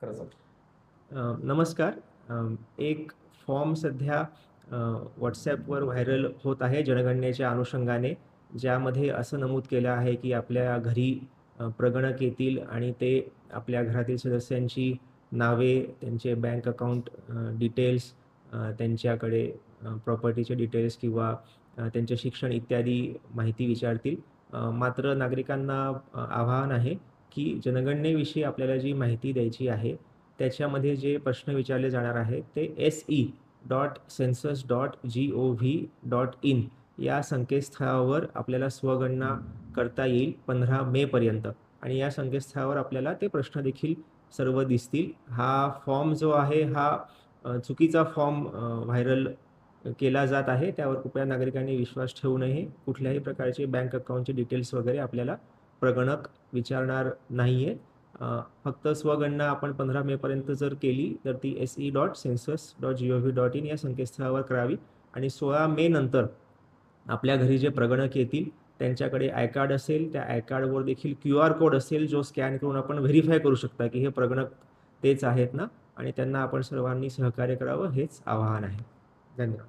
खरंच. नमस्कार. एक फॉर्म सध्या WhatsAppवर व्हायरल होत आहे जनगणनेच्या अनुषंगाने, ज्यामध्ये असं नमूद केलं आहे, की आपल्या घरी प्रगणक येतील आणि ते आपल्या घरातील सदस्यांची नावे, त्यांचे बँक अकाउंट डिटेल्स, त्यांच्याकडे प्रॉपर्टीचे डिटेल्स किंवा त्यांचे शिक्षण इत्यादी माहिती विचारतील. मात्र नागरिकांना आवाहन आहे, की जनगणनेविषयी आपल्याला जी माहिती द्यायची आहे, त्याच्यामध्ये जे प्रश्न विचारले जाणार आहेत ते se.census.gov.in या संकेतस्थळावर आपल्याला स्वगणना करता येईल 15 मेपर्यंत आणि या संकेतस्थळावर आपल्याला ते प्रश्न देखील सर्व दिसतील. हा फॉर्म जो आहे हा चुकीचा फॉर्म व्हायरल केला जात आहे. त्यावर कृपया नागरिकांनी विश्वास ठेवू नये. कुठल्याही प्रकारचे बँक अकाउंटचे डिटेल्स वगैरे आपल्याला प्रगणक विचारणार नाहीये. फक्त स्वगणना आपण 15 मेपर्यंत जर केली तर ती se.census.gov.in या संकेतस्थळावर करावी आणि 16 मे नंतर आपल्या घरी जे प्रगणक येतील त्यांच्याकडे आय कार्ड असेल, त्या आय कार्डवर देखील QR कोड असेल, जो स्कॅन करून आपण व्हेरिफाय करू शकता, की हे प्रगणक तेच आहेत ना आणि त्यांना आपण सर्वांनी सहकार्य करावं हेच आवाहन आहे. धन्यवाद.